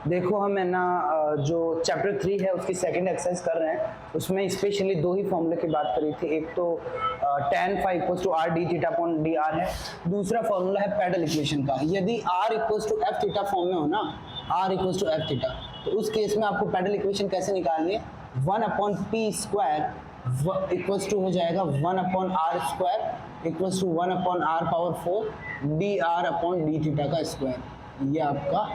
देखो हम है ना जो चैप्टर 3 है उसकी सेकंड एक्सरसाइज कर रहे हैं। उसमें स्पेशली दो ही फॉर्मूले की बात करी थी। एक तो tan phi equals to r d theta upon dr है। दूसरा फॉर्मूला है पैडल इक्वेशन का। यदि r equals to f theta form में हो ना, r equals to f theta, तो उस केस में आपको पैडल इक्वेशन कैसे निकालनी है? 1 upon p square equals to हो जाएगा 1 upon r square equals to 1 upon r power 4 dr upon d theta का स्क्वायर। ये आपका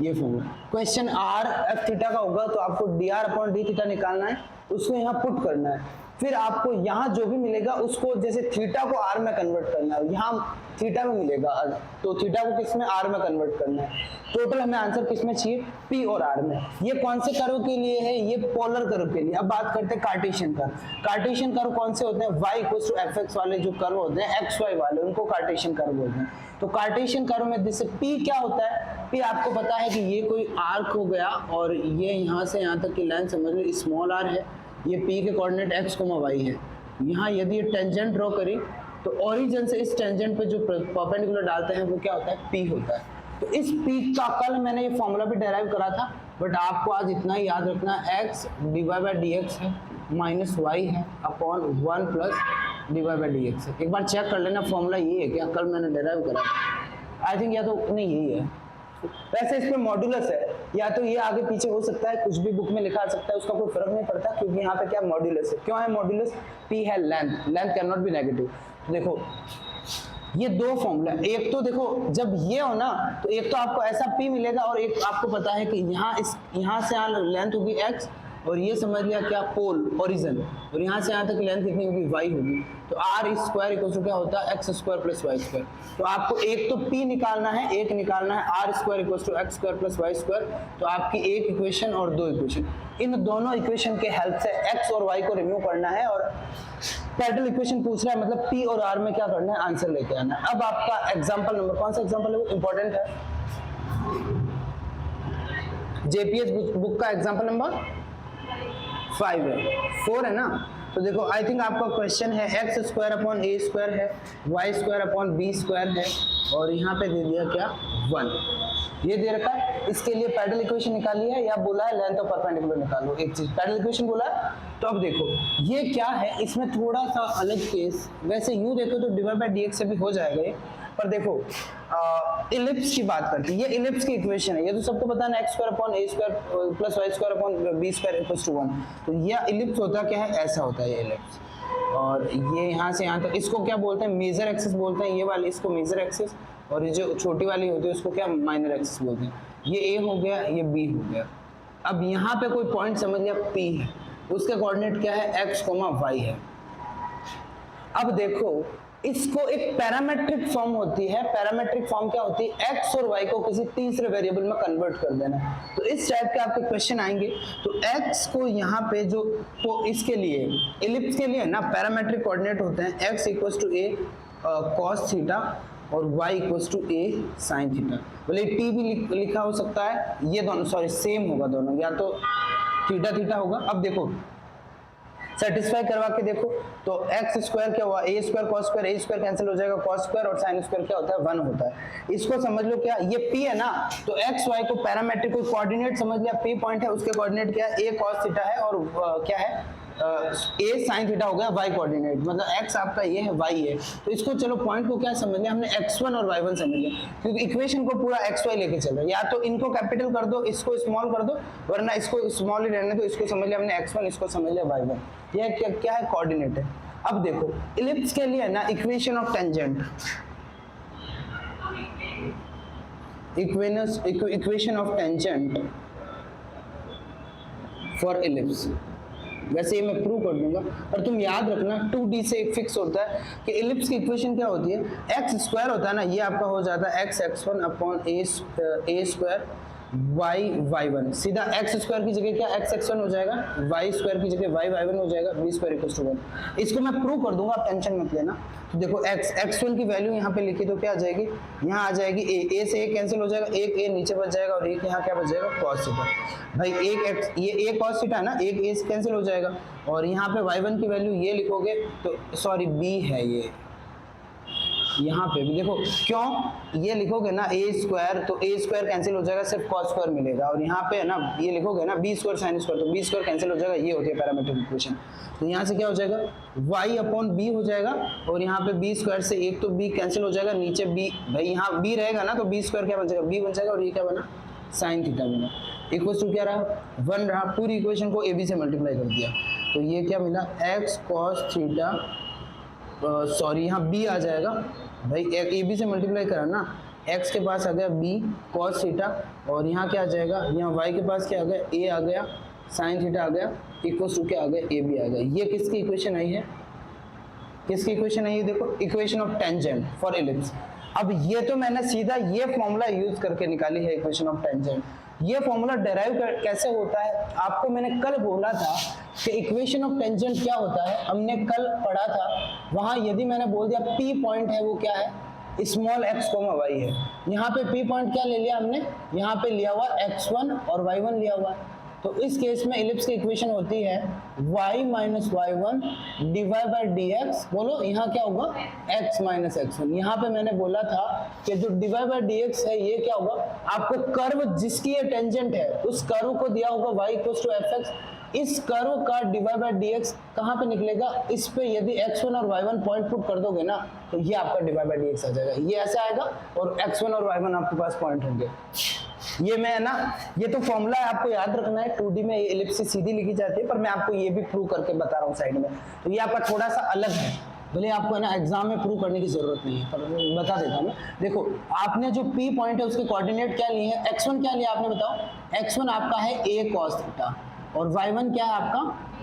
ये formula. Question r f theta का होगा तो आपको dr अपॉन d थीटा निकालना है, उसको यहाँ पुट करना है। फिर आपको यहाँ जो भी मिलेगा उसको जैसे थीटा को r में कन्वर्ट करना है, यहाँ थीटा में मिलेगा तो थीटा को किस में r में कन्वर्ट करना है। टोटल हमें आंसर किस में चाहिए? p और r में। ये कौन से कर्व के लिए है? ये पोलर कर्व के लिए। अब बात करते हैं कार्टेशियन कर्व। कार्टेशियन कर्व कौन से होते हैं? y इक्वल्स टू fx वाले जो कर्व होते हैं xy वाले, उनको कार्टेशियन कर्व बोलते हैं। तो कार्टेशियन कर्व में जैसे p क्या होता है? p आपको पता है कि ये कोई आर्क हो गया और ये यहाँ से यहाँ तक की लाइन समझ लो स्मॉल r है। ये p के कोऑर्डिनेट x, y है। यहाँ यदि ये टेंजेंट ड्रॉ करी तो ओरिजिन से इस टेंजेंट पे जो परपेंडिकुलर डालते हैं वो क्या होता है? p होता है। तो इस p का कल मैंने ये फॉर्मूला भी डेराइव करा था, बट आपको आज इतना ही याद रखना है, x dy/dx है माइनस y है अपॉन 1 प्लस dy/dx है। एक बार चेक कर लेना फॉर्मूला ये है क्या? कल मैंने डेराइव करा था। आई थिंक या तो नहीं यही है। वैसे इस पे मॉड्यूलस है, या तो ये आगे पीछे हो सकता है, कुछ भी बुक में लिखा सकता है, उसका कोई फर्क नहीं पड़ता, क्योंकि यहाँ पे क्या मॉड्यूलस है। क्यों है मॉड्यूलस? p है length, length can not be negative. तो देखो ये दो फॉर्मूला, एक तो देखो जब ये हो ना तो एक तो आपको ऐसा p मिलेगा और एक आपको पता है कि यहाँ से यहाँ लेंथ होगी x और ये समझ लिया क्या? पोल ओरिजिन, और यहाँ से यहाँ तक लेंथ कितनी होगी? y होगी। तो r स्क्वायर इक्वल टू क्या होता है? x square plus y square. तो आपको एक तो p निकालना है, एक निकालना है r square equal to x square plus y square. तो आपकी एक इक्वेशन और दो इक्वेशन, इन दोनों इक्वेशन के हेल्प से x और y को रिमूव करना है और पैडल इक्वेशन पूछ रहा है, मतलब p और r में क्या करना है? आंसर लेके आना है। अब आपका एग्जांपल नंबर, कौन सा एग्जांपल है वो इंपॉर्टेंट है? जेपीएस बुक का एग्जांपल नंबर 5 है, 4 है ना। तो देखो आई थिंक आपका क्वेश्चन है x square upon a square है, y square upon b square है, और यहाँ पे दे दिया क्या? 1। ये दे रखा है। इसके लिए पैडल इक्वेशन निकाली है या बोला है लेंथ ऑफ परपेंडिकुलर निकालो। एक चीज पैडल इक्वेशन बोला है। तो अब देखो ये क्या है, इसमें थोड़ा सा अलग केस, वैसे यूं देखो तो डिवाइड बाय dx से भी हो जाएगा ये, पर देखो इलिप्स की बात करते हैं। ये इलिप्स की इक्वेशन है, ये तो सबको पता है ना, x square upon a square plus y square upon b square equals to 1। तो ये इलिप्स होता क्या है? ऐसा होता है ये इलिप्स। और ये यहाँ से यहाँ तक इसको क्या बोलते हैं? मेजर एक्सिस बोलते हैं। ये वाली इसको मेजर एक्सिस, और ये जो छोटी वाली होती है उसको क्या? माइनर एक्सिस बोलते हैं। ये ए हो गया, ये बी हो गया। अब यहाँ पे कोई पॉइंट समझ लिया P है, उसके कोऑर्डिनेट क्या है? x, y है। अब देखो इसको एक पैरामेट्रिक फॉर्म होती है। पैरामेट्रिक फॉर्म क्या होती है? x और y को किसी तीसरे वेरिएबल में कन्वर्ट कर देना। तो इस टाइप के आपके क्वेश्चन आएंगे। तो x को यहाँ पे जो, तो इसके लिए इलिप्स के लिए ना पैरामेट्रिक कोऑर्डिनेट होते हैं x equals to a cos theta और y equals to a sin theta. बोले t भी लिखा हो सकता है, ये दोनों सॉरी सेम होगा दोनों, या तो थीटा थीटा होगा। अब देखो सेटिस्फाई करवा के देखो तो एक्स स्क्वायर क्या हुआ? ए स्क्वायर कॉस स्क्वायर, ए स्क्वायर कैंसिल हो जाएगा, कॉस स्क्वायर और साइन स्क्वायर क्या होता है? 1 होता है। इसको समझ लो क्या? ये P है ना, तो एक्स वाई को पैरामेट्रिक कोई कोऑर्डिनेट समझ लिया, P पॉइंट है, उसके कोऑर्डिनेट क्या है? ए कॉस थीटा है और क्या है? ए साइन थीटा हो गया वाई कोऑर्डिनेट, मतलब एक्स आपका ये है, वाई है। तो इसको चलो पॉइंट को क्या समझ लिया हमने? x1 और y1 समझ लिया, क्योंकि इक्वेशन को पूरा xy लेके चल रहा है। या तो इनको कैपिटल कर दो, इसको स्मॉल कर दो, वरना इसको स्मॉल ही रहने दो। इसको समझ लिया हमने x1, इसको समझ लिया y1। ये क्या है? कोऑर्डिनेट है। अब देखो इलिप्स के लिए ना equation of tangent, equation of tangent for ellipse, वैसे ये मैं प्रूव कर दूंगा, पर तुम याद रखना 2D से एक फिक्स होता है कि इलिप्स की इक्वेशन क्या होती है? x स्क्वायर होता है ना, ये आपका हो जाता है x(x1) upon a square y(y1), सीधा x स्क्वायर की जगह क्या x(x1) हो जाएगा, y स्क्वायर की जगह y(y1) हो जाएगा, b स्क्वायर इक्वल्स टू 1। इसको मैं प्रूव कर दूंगा, आप टेंशन मत लेना। तो देखो x(x1) की वैल्यू यहाँ पे लिखी तो क्या आ जाएगी? यहाँ आ जाएगी a से a कैंसिल हो जाएगा, एक a नीचे बच जाएगा और एक यहाँ क्या बच जाएगा? cos theta. भाई एक ये a cos थीटा है ना, एक a से कैंसिल हो जाएगा, और यहाँ पे y1 की वैल्यू ये लिखोगे तो सॉरी b है ये, यहाँ पे भी देखो, क्यों ये लिखोगे ना ए स्क्वायर, तो ए स्क्वायर कैंसिल हो जाएगा, सिर्फ कॉस स्क्वायर मिलेगा। और यहाँ पे है ना ये लिखोगे ना बी स्क्वायर साइन स्क्वायर, तो बी स्क्वायर कैंसिल हो जाएगा, ये होती है पैरामीट्रिक इक्वेशन। तो यहाँ से क्या हो जाएगा, y अपॉन बी हो जाएगा, और यहाँ पे बी स्क्वायर से एक तो बी कैंसिल हो जाएगा, नीचे बी, भाई यहाँ बी रहेगा ना, तो बी स्क्वायर क्या बन जाएगा, बी बन जाएगा, और ये क्या बना, साइन थीटा बना। इक्वल टू क्या रहा, 1 रहा। पूरी इक्वेशन को ए बी से मल्टीप्लाई कर दिया, तो ये क्या मिला, एक्स कॉस थीटा, सॉरी यहाँ b आ जाएगा भाई, ए बी से मल्टीप्लाई करा ना, x के पास आ गया b cos थीटा, और यहाँ क्या आ जाएगा, यहाँ y के पास क्या आ गया, a आ गया, sin थीटा आ गया, इक्वल्स टू क्या आ गया, a b आ गया। ये किसकी इक्वेशन आई है, किसकी इक्वेशन आई है, देखो equation of tangent for ellipse. अब ये तो मैंने सीधा ये फॉर्मूला यूज करके निकाली है इक्वेशन ऑफ टेंजेंट। ये फॉर्मूला डेराइव कैसे होता है, आपको मैंने कल बोला था कि इक्वेशन ऑफ टेंजेंट क्या होता है, हमने कल पढ़ा था। वहां यदि मैंने बोल दिया P पॉइंट है वो क्या है, स्मॉल x, y है। यहाँ पे P पॉइंट क्या ले लिया हमने, यहाँ पे लिया हुआ x1 और y1 लिया हुआ है। तो इस केस में इलिप्स की इक्वेशन होती है y minus y1 divide by dx। बोलो यहाँ क्या होगा, x माइनस x1। यहाँ पे मैंने बोला था कि जो डिवाइड बाय dx है ये क्या होगा, आपको कर्व जिसकी ये टेंजेंट है उस कर्व को दिया होगा y इक्वल्स टू fx। इस कर्व का डिवाइड बाय dx कहाँ पे निकलेगा, इस पे यदि x1 और y1 पॉइंट पुट कर दोगे ना, तो ये आपका डिवाइड बाय dx आ जाएगा। ये ऐसे आएगा और x1 और y1 आपके पास पॉइंट होंगे। ये मैं ना, ये तो फॉर्मूला है, आपको याद रखना है। 2D में एलिप्स सीधी लिखी जाती है, पर मैं आपको ये भी प्रूव करके बता रहा हूँ साइड में। तो ये आपका थोड़ा सा अलग है, भले आपको है ना एग्जाम में प्रूव करने की जरूरत नहीं है, पर बता देता हूँ मैं। देखो आपने जो P पॉइंट है उसके कोऑर्डिनेट क्या लिए हैं, x1 क्या लिया आपने बताओ, x1 आपका है a cos थीटा, और y1 क्या है आपका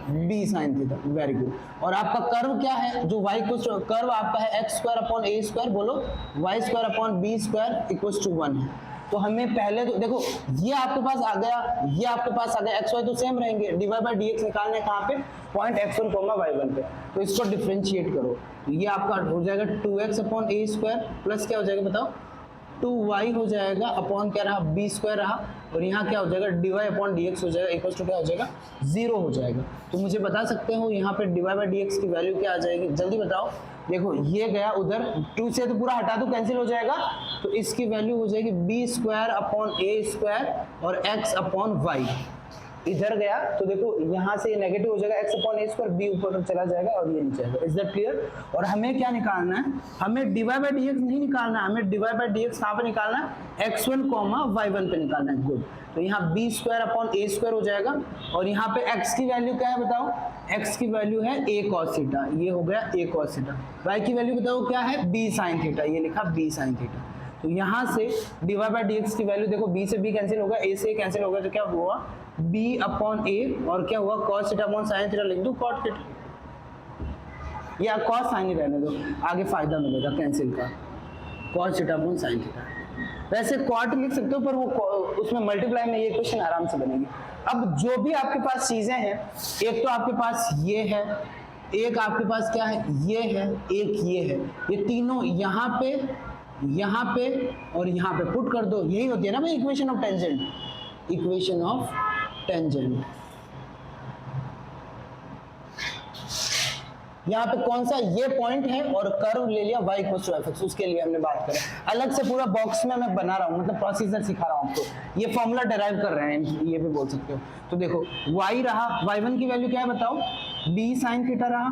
b sin theta. Very good. और आपका कर्व क्या है, जो y को कर्व आपका है x square upon a square, बोलो y square upon b square equals to 1 है। तो हमें पहले तो देखो ये आपके पास आ गया, ये आपके पास आ गया, xy तो सेम रहेंगे, डिवाइड बाय dx निकालने कहाँ पे, पॉइंट x1 y1 पे। तो इसको डिफरेंशिएट करो, तो ये आपका हो जाएगा 2x upon a square plus क्या हो जाएगा बताओ, 2y हो जाएगा अपॉन क्या रहा, b स्क्वायर रहा, और यहाँ क्या हो जाएगा, dy अपॉन dx हो जाएगा इक्वल टू क्या हो जाएगा, 0 हो जाएगा। तो मुझे बता सकते हो यहाँ पे dy बाय dx की वैल्यू क्या आ जाएगी, जल्दी बताओ। देखो ये गया उधर, 2 से तो पूरा हटा दो, कैंसिल हो जाएगा, तो इसकी वैल्यू हो जाएगी b square upon a square और x अपॉन y। इधर गया तो देखो यहाँ से ये नेगेटिव हो जाएगा, x upon a square, b ऊपर चला जाएगा और ये नीचे आएगा। Is that clear. और हमें क्या निकालना है, हमें डिवाइड बाय dx नहीं निकालना, हमें डिवाइड बाय dx कहाँ पे निकालना है, x1 y1 पे निकालना है। गुड। तो यहाँ b square upon a square हो जाएगा, और यहाँ पे x की वैल्यू क्या है बताओ, x की वैल्यू है a cos थीटा, ये हो गया a cos थीटा। y की वैल्यू बताओ क्या है, b sin थीटा, ये लिखा b sin थीटा। तो यहाँ से डिवाइड बाय dx की वैल्यू देखो, b से b कैंसिल होगा, a से कैंसिल होगा, तो क्या हुआ b अपॉन a, और क्या हुआ cos theta upon sin theta, लिख दो cot थीटा, या cos sin ही रहने दो, आगे फायदा मिलेगा कैंसिल का, cos theta upon sin theta. वैसे cot लिख सकते हो, पर वो उसमें मल्टीप्लाई में ये क्वेश्चन आराम से बनेगी। अब जो भी आपके पास चीजें हैं, एक तो आपके पास ये है, एक आपके पास क्या है, ये है, एक ये है, ये तीनों यहाँ पे और यहाँ पे पुट कर दो, यही होती है ना भाई equation of tangent, equation of tangent. यहाँ पे कौन सा ये पॉइंट है और कर्व ले लिया y इक्वल टू fx, उसके लिए हमने बात करें। अलग से पूरा बॉक्स में मैं बना रहा हूँ, मतलब प्रोसीजर सिखा रहा हूँ आपको, ये फॉर्मूला डेराइव कर रहे हैं, ये भी बोल सकते हो। तो देखो y रहा, y1 की वैल्यू क्या है बताओ, b sin थीटा रहा,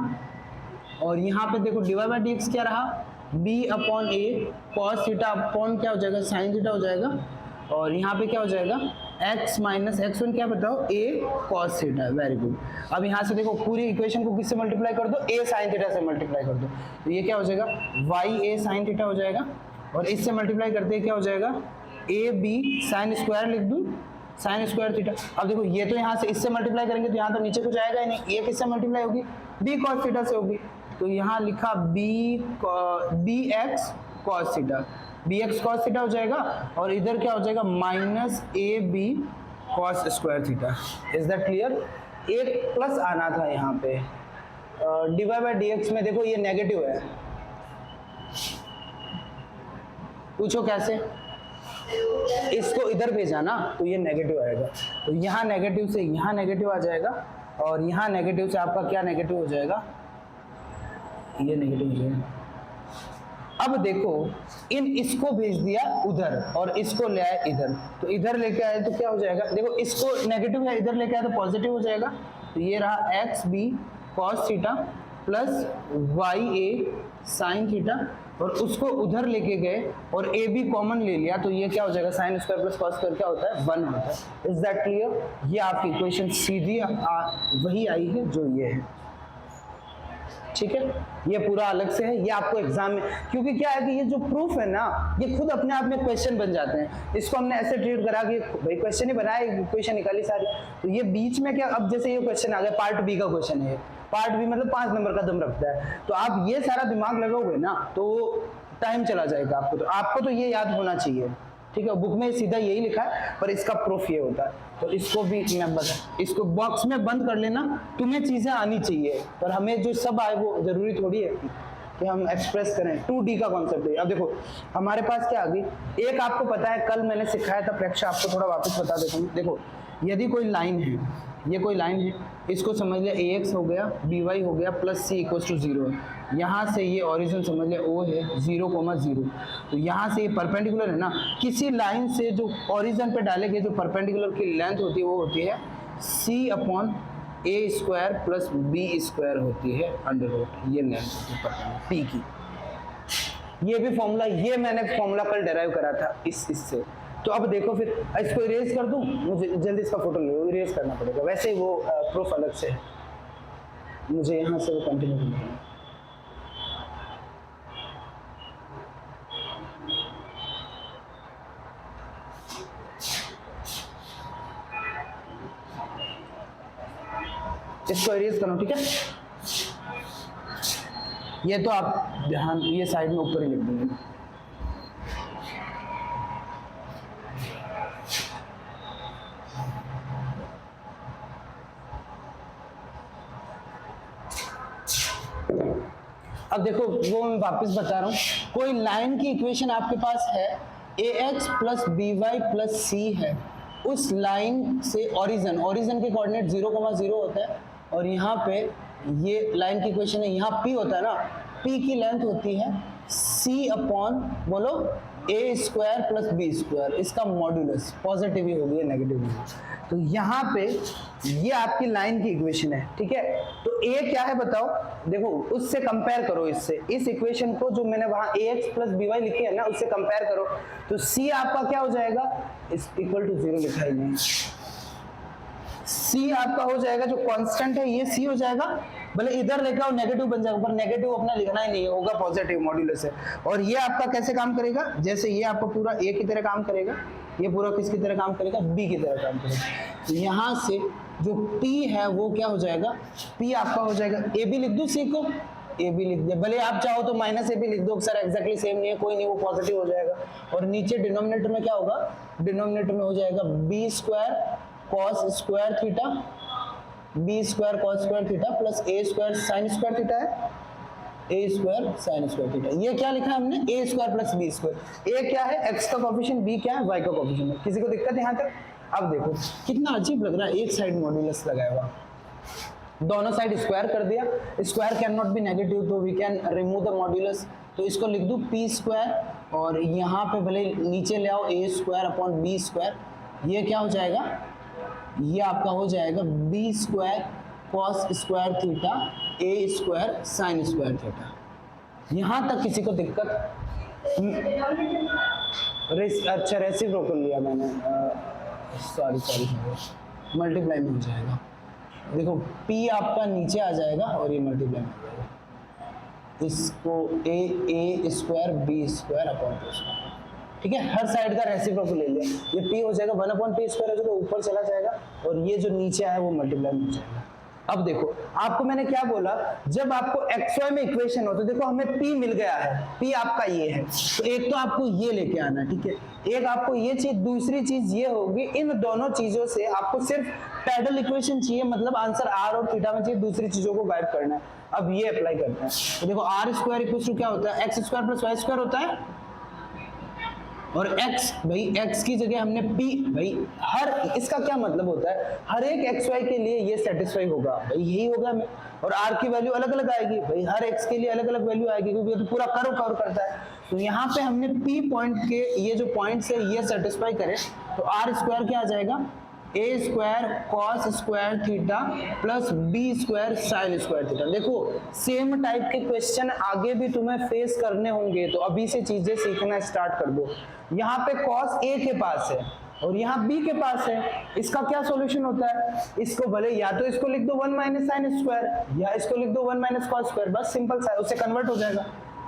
और यहाँ पे देखो डिवाइड बाय dx क्या रहा, b upon a cos theta upon क्या हो जाएगा, sin थीटा हो जाएगा, और यहाँ पे क्या हो जाएगा, x माइनस x1 क्या बताओ, a cos theta. Very good. अब यहाँ से देखो पूरी इक्वेशन को किससे मल्टीप्लाई कर दो, a sin थीटा से मल्टीप्लाई कर दो, तो ये क्या हो जाएगा, y a sin थीटा हो जाएगा, और इससे मल्टीप्लाई करते क्या हो जाएगा, a b sin स्क्वायर लिख दूँ, sin स्क्वायर थीटा। अब देखो ये तो यहाँ से इससे मल्टीप्लाई करेंगे तो यहाँ तो नीचे कुछ आएगा ही नहीं, ये किससे मल्टीप्लाई होगी, b cos थीटा से होगी, तो यहाँ लिखा bx cos theta, bx cos theta हो जाएगा, और इधर क्या हो जाएगा, minus ab cos square theta. Is that clear. एक प्लस आना था यहाँ पे, डिवाइड बाय dx में देखो ये नेगेटिव है, पूछो कैसे, इसको इधर भेजा ना तो ये नेगेटिव आएगा, तो यहाँ नेगेटिव से यहाँ नेगेटिव आ जाएगा, और यहाँ नेगेटिव से आपका क्या नेगेटिव हो जाएगा, ये नेगेटिव हो जाएगा। अब देखो इसको भेज दिया उधर और इसको ले आए इधर, तो इधर लेके आए तो क्या हो जाएगा, देखो इसको नेगेटिव है, इधर लेके आए तो पॉजिटिव हो जाएगा। तो ये रहा x b cos theta plus y a sine theta, और उसको उधर लेके गए और ए बी कॉमन ले लिया, तो ये क्या हो जाएगा, sine square plus cos square क्या होता है, 1 होता है। Is that clear? ये आपकी इक्वेशन सीधी वही आई है जो ये है, ठीक है। ये पूरा अलग से है, ये आपको एग्जाम में, क्योंकि क्या है कि ये जो प्रूफ है ना, ये खुद अपने आप में क्वेश्चन बन जाते हैं। इसको हमने ऐसे ट्रीट करा कि भाई क्वेश्चन ही बनाया, इक्वेशन निकाली सारी, तो ये बीच में क्या, अब जैसे ये क्वेश्चन आ गया पार्ट बी का क्वेश्चन है, पार्ट बी मतलब 5 नंबर का दम रखता है, तो आप ये सारा दिमाग लगाओगे ना तो टाइम चला जाएगा आपको तो ये याद होना चाहिए, ठीक है। बुक में सीधा यही लिखा है, पर इसका प्रूफ ये होता है। तो इसको भी मैं बता, इसको बॉक्स में बंद कर लेना, तुम्हें चीजें आनी चाहिए, पर हमें जो सब आए वो जरूरी थोड़ी है कि हम एक्सप्रेस करें। 2D का कॉन्सेप्ट है। अब देखो हमारे पास क्या आ गई, एक आपको पता है, कल मैंने सिखाया था प्रेक्षा, आपको थोड़ा वापस बता देता हूँ। देखो यदि कोई लाइन है, ये कोई लाइन है, इसको समझ लिया ax हो गया, by हो गया प्लस c इक्वल टू 0 है। यहाँ से ये ओरिजिन समझ लिया o है 0,0, तो यहाँ से ये परपेंडिकुलर है ना, किसी लाइन से जो ओरिजिन पे डाले गए जो परपेंडिकुलर की लेंथ होती है वो होती है c/a square plus b square होती है अंडर रूट, ये लेंथ होती है p की। ये भी फॉर्मूला, ये मैंने फॉर्मूला कल डेराइव करा था इससे। तो अब देखो फिर इसको इरेज कर दूं, मुझे जल्दी इसका फोटो ले लो, इरेज करना पड़ेगा, वैसे ही वो प्रूफ अलग से है, मुझे यहाँ से वो कंटिन्यू करना है। इसको इरेज करो, ठीक है। ये तो आप ध्यान, ये साइड में ऊपर ही लिख देंगे। अब देखो वो मैं वापस बता रहा हूँ, कोई लाइन की इक्वेशन आपके पास है, ax plus b y plus c है, उस लाइन से ओरिजिन के कोऑर्डिनेट 0,0 होता है, और यहाँ पे ये लाइन की इक्वेशन है, यहाँ p होता है ना, p की लेंथ होती है c अपॉन बोलो a square plus b square, इसका मॉड्यूलस पॉजिटिव ही होगी या नेगेटिव होगी। तो यहाँ पे ये आपकी लाइन की इक्वेशन है, ठीक है। तो a क्या है बताओ, देखो उससे कंपेयर करो, इससे इस इक्वेशन को जो मैंने वहां ax प्लस by लिखी है ना, उससे कंपेयर करो, तो c आपका क्या हो जाएगा, इस इक्वल टू 0 लिखा ही नहीं, c आपका हो जाएगा जो कांस्टेंट है, ये c हो जाएगा, भले इधर लेके आओ नेगेटिव बन जाएगा, पर नेगेटिव अपना लिखना ही नहीं होगा, पॉजिटिव मॉड्यूलस है। और ये आपका कैसे काम करेगा, जैसे ये आपका पूरा a की तरह काम करेगा, ये पूरा किसकी तरह काम करेगा, b की तरह काम करेगा। तो यहाँ से जो p है वो क्या हो जाएगा, p आपका हो जाएगा, ab लिख दो, c को ab लिख दिया, भले आप चाहो तो माइनस ab लिख दो, सर एग्जैक्टली सेम नहीं है, कोई नहीं, वो पॉजिटिव हो जाएगा। और नीचे डिनोमिनेटर में क्या होगा, डिनोमिनेटर में हो जाएगा b square cos square theta, b square cos square theta plus a square sine square theta है, a square sine square theta. ये क्या लिखा है हमने, a square plus b square. a क्या है, x का कोएफिशिएंट, b क्या है, y का कोएफिशिएंट है। किसी को दिक्कत यहाँ तक? अब देखो कितना अजीब लग रहा है, एक साइड मॉड्यूलस लगाया हुआ, दोनों साइड स्क्वायर कर दिया, square can not be negative, तो we can remove the modulus, तो इसको लिख दूं p स्क्वायर, और यहाँ पे भले नीचे ले आओ a square upon b square, ये क्या हो जाएगा, ये आपका हो जाएगा b square cos square theta a square sine square theta. यहाँ तक किसी को दिक्कत? अच्छा रेसिप्रोकल लिया मैंने, सॉरी मल्टीप्लाई में हो जाएगा, देखो p आपका नीचे आ जाएगा और ये मल्टीप्लाई में हो जाएगा, इसको a square b square upon 2 square, ठीक है। हर साइड का रेसिप्रोकल ले लिया, ये p हो जाएगा 1 अपॉन p स्क्वायर हो जाएगा, ऊपर चला जाएगा, और ये जो नीचे आया वो मल्टीप्लाई में हो जाएगा। अब देखो आपको मैंने क्या बोला, जब आपको xy में इक्वेशन हो तो देखो हमें p मिल गया है, p आपका ये है, तो एक तो आपको ये लेके आना है, ठीक है, एक आपको ये चीज, दूसरी चीज ये होगी, इन दोनों चीजों से आपको सिर्फ पैरेलल इक्वेशन चाहिए, मतलब आंसर r और थीटा में चाहिए, दूसरी चीजों को गायब करना है। अब ये अप्लाई करते हैं, तो देखो r स्क्वायर इक्वल टू क्या होता है, x square plus y square होता है, और x भाई x की जगह हमने p, भाई हर इसका क्या मतलब होता है, हर एक xy के लिए ये सेटिस्फाई होगा भाई, यही होगा हमें। और r की वैल्यू अलग अलग आएगी भाई, हर x के लिए अलग अलग वैल्यू आएगी क्योंकि ये तो पूरा कर्व कवर करता है। तो यहाँ पे हमने p पॉइंट के ये जो पॉइंट्स है ये सेटिस्फाई करें तो r स्क्वायर क्या आ जाएगा, a square cos square theta plus b square sine square theta. देखो सेम टाइप के क्वेश्चन आगे भी तुम्हें फेस करने होंगे, तो अभी से चीजें सीखना स्टार्ट कर दो। यहाँ पे कॉस a के पास है और यहाँ b के पास है, इसका क्या सॉल्यूशन होता है, इसको भले या तो इसको लिख दो 1 माइनस साइन स्क्वायर या इसको लिख दो 1 माइनस कॉस स्क्वायर, बस सिंपल सा, उससे कन्वर्ट हो जाएगा।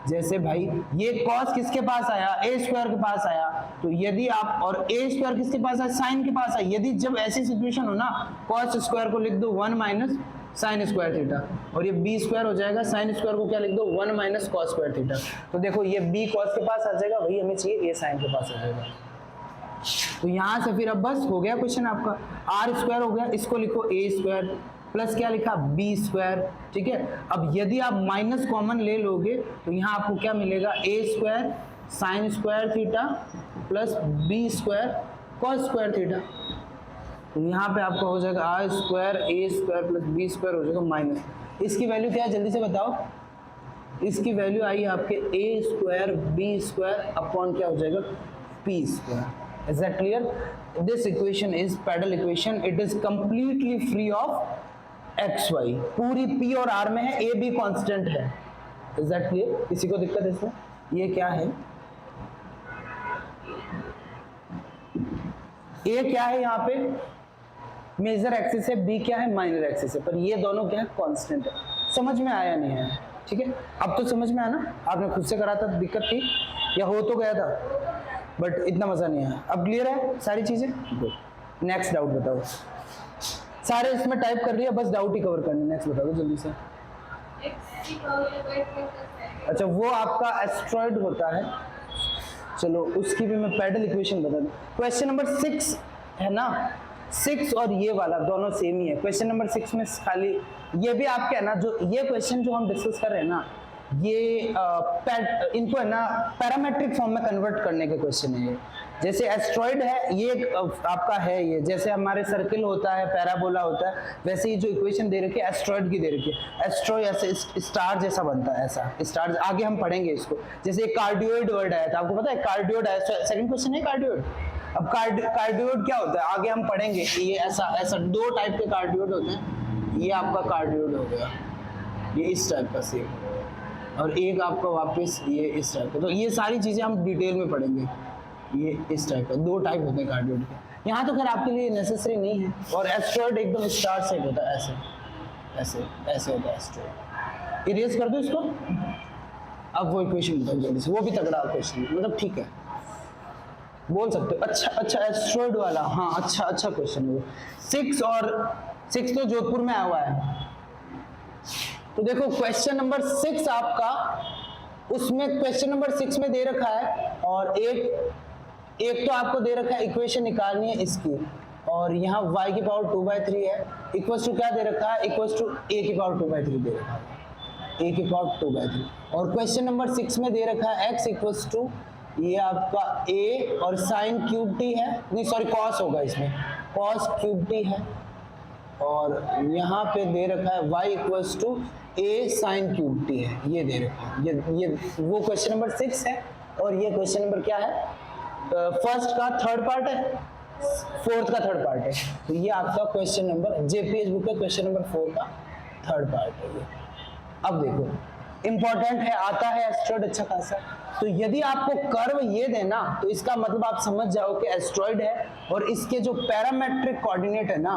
जैसे भाई ये cos किसके पास आया, a स्क्वायर के पास आया, तो यदि आप, और a स्क्वायर किसके पास है, साइन के पास है, यदि जब ऐसी सिचुएशन हो ना cos स्क्वायर को लिख दो 1 माइनस साइन स्क्वायर थीटा, और ये b स्क्वायर हो जाएगा, साइन स्क्वायर को क्या लिख दो 1 माइनस कॉस स्क्वायर थीटा। तो देखो ये b cos के पास आ जाएगा, वही हमें चाहिए a साइन के पास आ जाएगा। तो यहाँ से फिर अब बस हो गया क्वेश्चन आपका, r स्क्वायर हो गया, इसको लिखो a स्क्वायर प्लस क्या लिखा b स्क्वायर, ठीक है। अब यदि आप माइनस कॉमन ले लोगे तो यहाँ आपको क्या मिलेगा, a square sine square theta plus b square cos square theta. तो यहाँ पे आपका हो जाएगा r square a square plus b square हो जाएगा माइनस, इसकी वैल्यू क्या है जल्दी से बताओ, इसकी वैल्यू आई आपके a square b square upon क्या हो जाएगा p square. Is that clear? This equation is pedal equation, it is completely free of x y, पूरी p और r में है, a b कांस्टेंट है। Is that clear? किसी को दिक्कत है इसमें? ये क्या है, a क्या है यहाँ पे मेजर एक्सिस है, b क्या है माइनर एक्सिस है, पर ये दोनों क्या है कांस्टेंट है। समझ में आया नहीं है? ठीक है, अब तो समझ में आया ना, आपने खुद से करा था, दिक्कत थी या हो तो गया था, बट इतना मजा नहीं आया। अब क्लियर है सारी चीजें? नेक्स्ट डाउट बताओ, सारे इसमें टाइप कर रही है, बस डाउट ही कवर करने। नेक्स्ट बता दो जल्दी से। अच्छा वो आपका एस्ट्रॉइड होता है, चलो उसकी भी मैं पैडल इक्वेशन बता दूं। क्वेश्चन नंबर 6 है ना, 6 और ये वाला दोनों सेम ही है। क्वेश्चन नंबर 6 में खाली ये भी आपके है ना, जो ये क्वेश्चन जो हम डिस्कस कर रहे हैं ना, ये इनको है ना पैरामेट्रिक फॉर्म में कन्वर्ट करने के क्वेश्चन है। जैसे एस्ट्रॉइड है ये आपका है, ये जैसे हमारे सर्किल होता है, पैराबोला होता है, वैसे ही जो इक्वेशन दे रखी है एस्ट्रॉइड की दे रखी है। एस्ट्रॉइड ऐसे स्टार जैसा बनता है, ऐसा स्टार, आगे हम पढ़ेंगे इसको। जैसे कार्डियोइड वर्ड आया था, आपको पता है कार्डियोइड है, सेकंड क्वेश्चन है कार्डियोइड। अब कार्डियोइड क्या होता है आगे हम पढ़ेंगे, ये ऐसा ऐसा दो टाइप के कार्डियोइड होते हैं। ये आपका कार्डियोइड हो गया, ये इस टाइप का सेम, और एक आपका वापस ये इस टाइप का। तो ये सारी चीजें हम डिटेल में पढ़ेंगे। ये इस टाइप का दो टाइप होते हैं कार्डियोइड के, यहाँ तो खैर आपके लिए नेसेसरी नहीं है। और एस्ट्रॉइड एकदम स्टार शेप होता है, ऐसे ऐसे ऐसे होता है एस्ट्रॉइड। इरेज कर दो इसको। अब वो इक्वेशन बताओ जल्दी से, वो भी तगड़ा क्वेश्चन है, मतलब ठीक है बोल सकते हो। अच्छा अच्छा एस्ट्रॉइड वाला, हाँ अच्छा अच्छा क्वेश्चन है वो। 6 और 6 तो जोधपुर में आया हुआ है। तो देखो क्वेश्चन नंबर 6 आपका, उसमें क्वेश्चन नंबर 6 में दे रखा है, और एक तो आपको दे रखा है इक्वेशन निकालनी है इसकी, और यहाँ y की पावर 2/3 है, इक्वल्स टू क्या दे रखा है, इक्वल्स टू a की पावर 2/3 दे रखा है, a की पावर 2/3। और क्वेश्चन नंबर 6 में दे रखा है x इक्वल्स टू ये आपका a और साइन क्यूब t है, नहीं सॉरी कॉस होगा इसमें, कॉस क्यूब t है, और यहाँ पे दे रखा है y equals to a sine cube t है, ये दे रखा है। ये वो क्वेश्चन नंबर 6 है, और ये क्वेश्चन नंबर क्या है, फर्स्ट का थर्ड पार्ट है, फोर्थ का थर्ड पार्ट है। तो ये आपका क्वेश्चन नंबर जेपीएस बुक का क्वेश्चन नंबर 4 का थर्ड पार्ट है ये। अब देखो इंपॉर्टेंट है, आता है एस्ट्रॉइड अच्छा खासा। तो यदि आपको कर्व ये देना तो इसका मतलब आप समझ जाओ कि एस्ट्रॉइड है, और इसके जो पैरामेट्रिक कोऑर्डिनेट है ना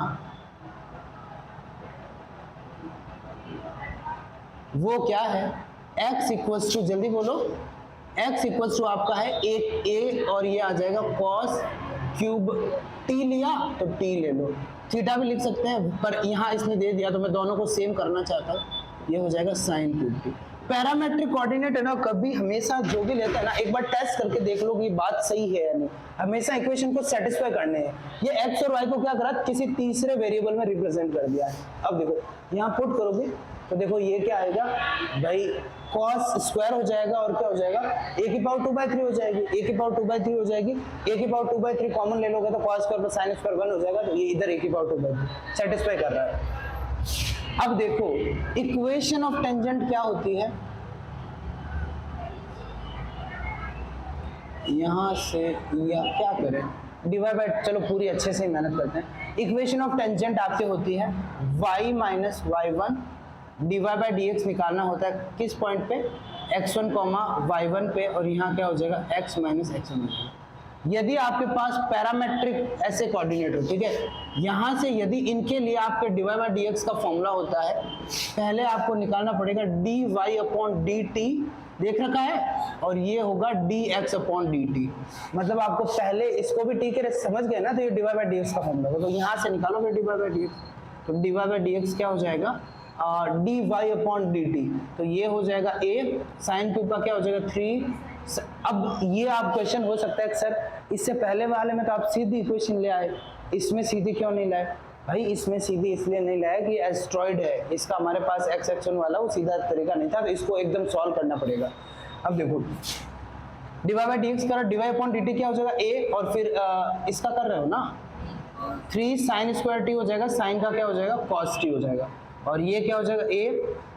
वो क्या है, x इक्वल्स टू, जल्दी बोलो, x इक्वल्स टू आपका है एक a, और ये आ जाएगा cos क्यूब t, लिया तो t ले लो, थीटा भी लिख सकते हैं, पर यहाँ इसने दे दिया तो मैं दोनों को सेम करना चाहता हूँ, ये हो जाएगा sign cube t। Parametric coordinate है ना, कभी हमेशा जो भी लेता है ना, एक बार टेस्ट करके देख लो कि बात सही है या नहीं। हमेशा इक्वेशन को सेटिस्फाई करने हैं। ये x और y को क्या करा, किसी तीसरे वेरिएबल में रिप्रेजेंट कर दिया है। अब देखो यहाँ पुट करोगे तो देखो ये क्या आएगा भाई, cos स्क्वायर हो जाएगा और क्या हो जाएगा, a की पावर 2/3 हो जाएगी, a की पावर 2/3 हो जाएगी, a की पावर 2/3 कॉमन ले लोगे तो cos square plus sin square 1 हो जाएगा, तो ये इधर a की पावर 2/3 सेटिस्फाई कर रहा है। अब देखो इक्वेशन ऑफ टेंजेंट क्या होती है, यहां से या क्या करें, डिवाइड बाय, चलो पूरी अच्छे से मेहनत करते हैं। इक्वेशन ऑफ टेंजेंट आपकी होती है y minus y1 divide by dx निकालना होता है किस पॉइंट पे, x1 y1 पे, और यहाँ क्या हो जाएगा x माइनस x1 हो जाएगा। यदि आपके पास पैरामेट्रिक ऐसे कोऑर्डिनेट हो, ठीक है, यहाँ से यदि इनके लिए आपके डिवाइड बाय dx का फॉर्मूला होता है, पहले आपको निकालना पड़ेगा dy अपॉन dt, देख रखा है, और ये होगा dx अपॉन dt, मतलब आपको पहले इसको भी t के समझ गए ना, तो ये डिवाइड बाय dx का फॉर्मूला होगा, तो यहाँ से निकालोगे डिवाइड बाय dx, तो डिवाइड बाय dx क्या हो जाएगा dy अपॉन dt, तो ये हो जाएगा a, साइन क्यूब का क्या हो जाएगा 3। अब ये आप क्वेश्चन हो सकता है सर इससे पहले वाले में तो आप सीधी इक्वेशन ले आए, इसमें सीधी क्यों नहीं लाए भाई, इसमें सीधी इसलिए नहीं लाया कि एस्ट्रॉइड है, इसका हमारे पास एक्स एक्शन वाला वो सीधा तरीका नहीं था, तो इसको एकदम सॉल्व करना पड़ेगा। अब देखो डिवाइड बाय dx करो, डिवाइड अपॉन dt क्या हो जाएगा a, और फिर इसका कर रहे हो ना 3 sin स्क्वायर t हो जाएगा, साइन का क्या हो जाएगा cos t हो जाएगा, और ये क्या हो जाएगा a,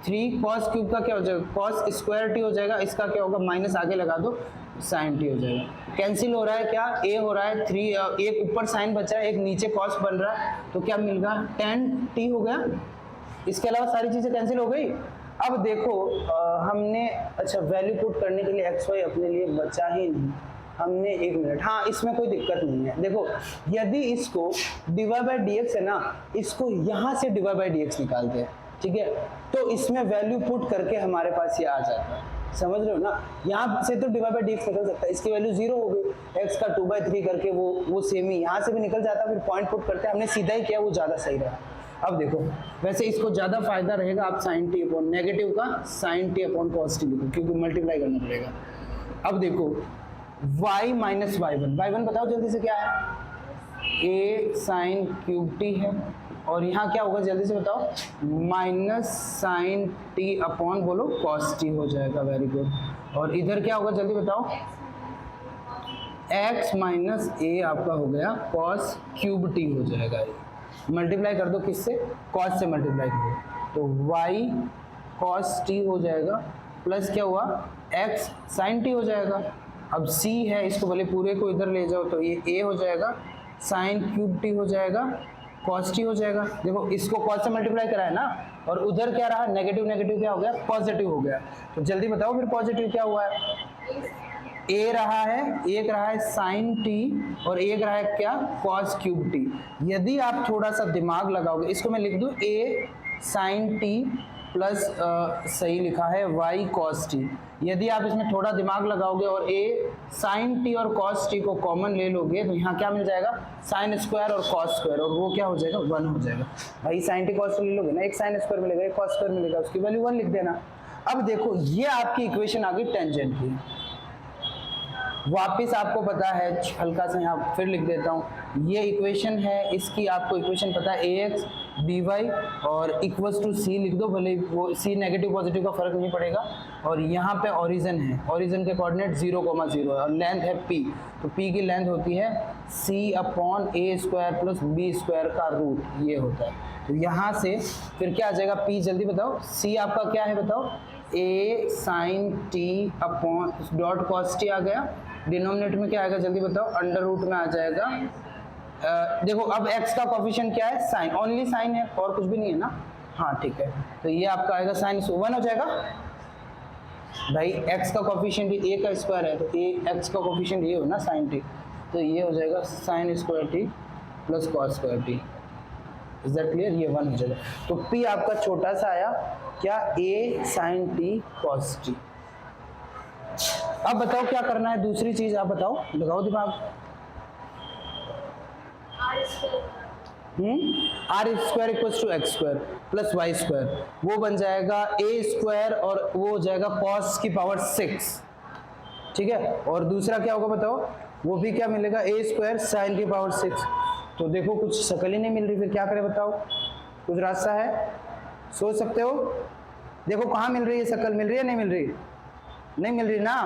3 cos क्यूब का क्या हो जाएगा cos स्क्वायर t हो जाएगा, इसका क्या होगा माइनस आगे लगा दो sin t हो जाएगा, कैंसिल हो रहा है क्या, a हो रहा है 3, एक ऊपर sin बचा है, एक नीचे cos बन रहा है, तो क्या मिल गया tan t हो गया, इसके अलावा सारी चीजें कैंसिल हो गई। अब देखो हमने अच्छा वैल्यू पुट करने के लिए xy अपने लिए बचा ही नहीं, हमने 1 मिनट, हाँ इसमें कोई दिक्कत नहीं है। देखो यदि इसको डिवाइड बाय dx है ना, इसको यहाँ से डिवाइड बाय dx निकालते हैं, ठीक है, तो इसमें वैल्यू पुट करके हमारे पास ये आ जाता है, समझ रहे हो ना, यहाँ से तो डिवाइड बाय dx निकल सकता है, इसकी वैल्यू 0 हो गई, x का 2/3 करके वो सेम ही यहाँ से भी निकल जाता, फिर पॉइंट पुट करते हैं, हमने सीधा ही किया, वो ज़्यादा सही रहा। अब देखो वैसे इसको ज़्यादा फायदा रहेगा आप sin t अपॉन नेगेटिव का sin t upon cos t लिखो, क्योंकि मल्टीप्लाई करना पड़ेगा। अब देखो y माइनस y1 बताओ जल्दी से क्या है, a साइन क्यूब t है, और यहाँ क्या होगा जल्दी से बताओ माइनस साइन t अपॉन बोलो cos t हो जाएगा, वेरी गुड, और इधर क्या होगा जल्दी बताओ x माइनस a आपका हो गया cos क्यूब t हो जाएगा, मल्टीप्लाई कर दो किससे, cos से मल्टीप्लाई करो, तो y cos t हो जाएगा, प्लस क्या हुआ x sin t हो जाएगा। अब c है, इसको भले पूरे को इधर ले जाओ, तो ये a हो जाएगा, sin क्यूब t हो जाएगा, cos t हो जाएगा। देखो इसको cos से मल्टीप्लाई करा है ना, और उधर क्या रहा नेगेटिव, नेगेटिव क्या हो गया पॉजिटिव हो गया, तो जल्दी बताओ फिर पॉजिटिव क्या हुआ है, a रहा है, एक रहा है sin t और एक रहा है क्या cos क्यूब t। यदि आप थोड़ा सा दिमाग लगाओगे, इसको मैं लिख दूं a sin t प्लस सही लिखा है y cos t, यदि आप इसमें थोड़ा दिमाग लगाओगे और a sin t और cos t को कॉमन ले लोगे, तो यहाँ क्या मिल जाएगा sin स्क्वायर और cos स्क्वायर, और वो क्या हो जाएगा 1 हो जाएगा। भाई sin t cos t ले लोगे ना, एक sin स्क्वायर मिलेगा, एक cos स्क्वायर मिलेगा, उसकी वैल्यू 1 लिख देना। अब देखो ये आपकी इक्वेशन आ गई टेंजेंट की, वापिस आपको पता है, हल्का सा यहाँ फिर लिख देता हूँ, ये इक्वेशन है, इसकी आपको इक्वेशन पता है ax by और इक्वल्स टू c लिख दो, भले वो c नेगेटिव पॉजिटिव का फर्क नहीं पड़ेगा, और यहाँ पे ओरिजिन है, ओरिजिन के कोऑर्डिनेट 0, 0 है, और लेंथ है p, तो p की लेंथ होती है c upon a square plus b square का रूट, ये होता है। तो यहाँ से फिर क्या आ जाएगा p, जल्दी बताओ c आपका क्या है बताओ, a sine t upon dot cos t आ गया, डिनोमिनेटर में क्या आएगा जल्दी बताओ, अंडर रूट में आ जाएगा। देखो अब x का कोफिशिएंट क्या है, साइन, ओनली साइन है और कुछ भी नहीं है ना, हाँ ठीक है, तो ये आपका आएगा साइन 1 हो जाएगा। भाई x का कोफिशिएंट a का स्क्वायर है, तो x का कोफिशिएंट ये हो ना साइन t, तो ये हो जाएगा sine square t plus cos square t, is that clear, ये 1 हो जाएगा। तो p आपका छोटा सा आया क्या, a sine t cos t। अब बताओ क्या करना है, दूसरी चीज आप बताओ, लगाओ दिमाग। R square equals to x square plus y square, वो बन जाएगा ए स्क्वायर और वो हो जाएगा कॉस की पावर 6, ठीक है, और दूसरा क्या होगा बताओ, वो भी क्या मिलेगा ए स्क्वायर साइन की पावर 6। तो देखो कुछ शक्ल ही नहीं मिल रही, फिर क्या करें बताओ, कुछ रास्ता है, सोच सकते हो। देखो कहाँ मिल रही है शक्ल, मिल रही है नहीं मिल रही? नहीं मिल रही ना,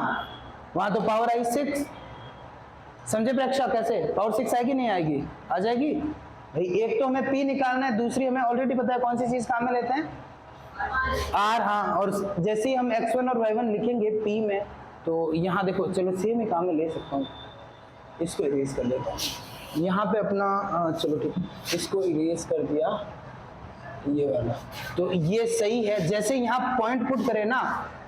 वहां तो पावर आई 6। समझे प्रेक्षा कैसे? पावर 6 आएगी नहीं आएगी? आ जाएगी भाई। एक तो हमें p निकालना है, दूसरी हमें ऑलरेडी पता है कौन सी चीज काम में लेते हैं, r। हाँ, और जैसे ही हम x1 और y1 लिखेंगे p में, तो यहाँ देखो चलो सेम ही काम में ले सकता हूँ, इसको इरेज कर लेता हूँ यहाँ पे अपना। चलो ठीक, इसको इरेज कर दिया ये वाला, तो ये सही है। जैसे यहाँ पॉइंट पुट करें ना,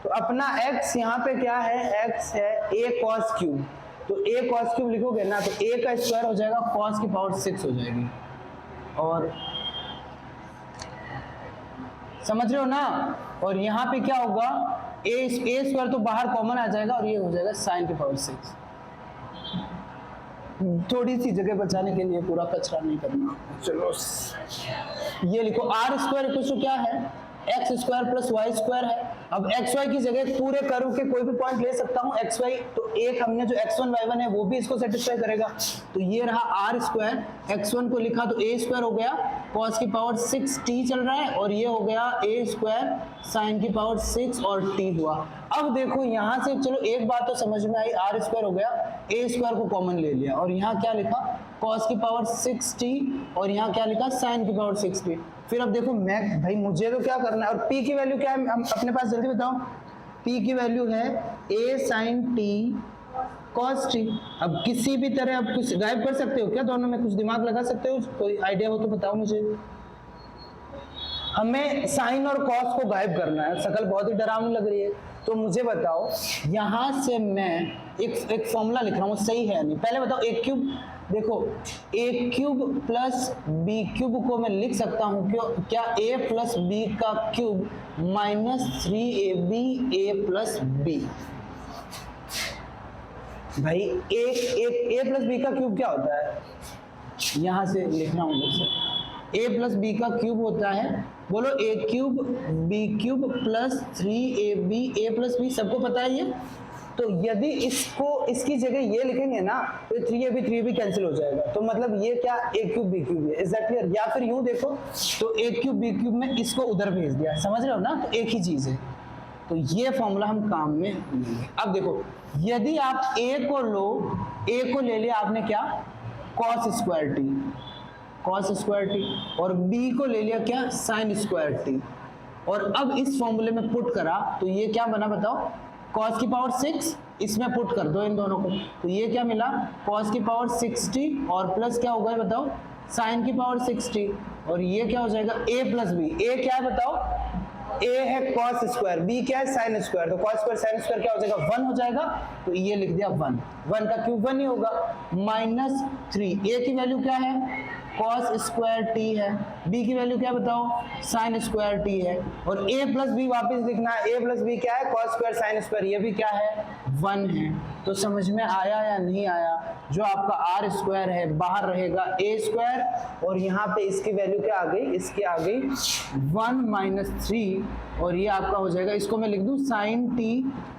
तो अपना x यहाँ पे क्या है, x है a cos क्यूब, तो a cos क्यूब लिखोगे ना तो a का स्क्वायर हो जाएगा cos की पावर 6 हो जाएगी। और समझ रहे हो ना? और यहाँ पे क्या होगा, a स्क्वायर तो बाहर कॉमन आ जाएगा और ये हो जाएगा sin की पावर 6। थोड़ी सी जगह बचाने के लिए पूरा कचरा नहीं करना। चलो ये लिखो, आर स्क्वायर इक्वल टू क्या है, x square plus y square है। अब एक्स वाई की जगह पूरे कर्व के कोई भी पॉइंट ले सकता हूँ एक्स वाई, तो एक हमने जो x1 y1 है वो भी इसको सेटिस्फाई करेगा। तो ये रहा आर स्क्वायर, x1 को लिखा तो a स्क्वायर हो गया cos की पावर 6t चल रहा है, और ये हो गया a स्क्वायर sin की पावर 6 और t हुआ। अब देखो यहाँ से चलो एक बात तो समझ में आई, आर स्क्वायर हो गया, a स्क्वायर को कॉमन ले लिया और यहाँ क्या लिखा cos की पावर 6t, और यहाँ क्या लिखा sin की पावर 6t। फिर अब देखो मैं भाई मुझे तो क्या करना है, और p की वैल्यू क्या है हम अपने पास, जल्दी बताओ। p की वैल्यू है a sin t cos t। अब किसी भी तरह आप कुछ गायब कर सकते हो क्या, दोनों में कुछ दिमाग लगा सकते हो, कोई आइडिया हो तो बताओ मुझे। हमें साइन और कॉस को गायब करना है, शकल बहुत ही डरावनी लग रही है, तो मुझे बताओ यहां से मैं एक फॉर्मूला लिख रहा हूँ, सही है नहीं? पहले बताओ a क्यूब, देखो a cube plus b cube को मैं लिख सकता हूँ क्यों, क्या a प्लस b का cube minus 3ab a plus b। भाई a प्लस b का क्यूब क्या होता है, यहां से लिखना हूँ, a प्लस बी का क्यूब होता है, बोलो a cube b cube plus 3ab a plus b, सबको पता है ये। तो यदि इसकी जगह ये लिखेंगे ना तो 3ab कैंसिल हो जाएगा, तो मतलब ये क्या a क्यूब b क्यूब है, इज दैट क्लियर? या फिर यूं देखो तो a क्यूब b क्यूब में इसको उधर भेज दिया, समझ रहे हो ना? तो एक ही चीज है, तो ये फॉर्मूला हम काम में लेंगे। अब देखो यदि आप a को लो, a को ले लिया आपने क्या, cos स्क्वायर t, और b को ले लिया क्या, sin स्क्वायर t, और अब इस फॉर्मूले में पुट करा तो ये क्या बना बताओ, cos की पावर 6, इसमें पुट कर दो इन दोनों को, तो ये क्या मिला, cos की पावर 6t और प्लस क्या होगा बताओ, sin की पावर 6t, और ये क्या हो जाएगा a प्लस b। a क्या है बताओ, a है cos स्क्वायर, b क्या है sin स्क्वायर, तो cos स्क्वायर sin स्क्वायर क्या हो जाएगा, 1 हो जाएगा, तो ये लिख दिया 1 का क्यूब 1 ही होगा, माइनस 3। a की वैल्यू क्या है, cos स्क्वायर t है, b की वैल्यू क्या बताओ, sin स्क्वायर t है, और a प्लस b वापस लिखना है, a प्लस b क्या है, cos स्क्वायर sin स्क्वायर, ये भी क्या है 1 है। तो समझ में आया या नहीं आया? जो आपका आर स्क्वायर है बाहर रहेगा a स्क्वायर, और यहाँ पे इसकी वैल्यू क्या आ गई, इसकी आ गई 1 माइनस 3, और ये आपका हो जाएगा, इसको मैं लिख दूं sin t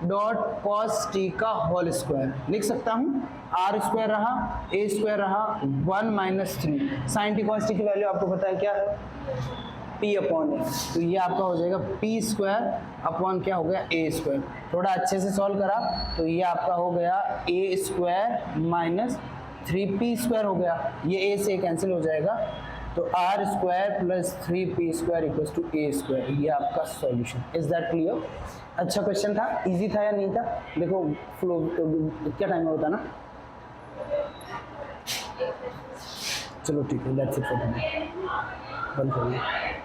dot cos t का होल स्क्वायर, लिख सकता हूँ, आर स्क्वायर रहा, a स्क्वायर रहा, 1 minus 3, sin t cos t की वैल्यू आपको पता है क्या है, p अपॉन a, तो ये आपका हो जाएगा p स्क्वायर अपॉन क्या हो गया, a स्क्वायर। थोड़ा अच्छे से सॉल्व करा तो ये आपका हो गया a square minus 3p square हो गया, ये a से कैंसिल हो जाएगा, तो r square plus 3p square equals to a square, ये आपका सॉल्यूशन। Is that clear? अच्छा क्वेश्चन था, इजी था या नहीं था? देखो फ्लो क्या टाइम होता ना, चलो ठीक है, लेट्स इट फॉर टुडे, बंद करिए।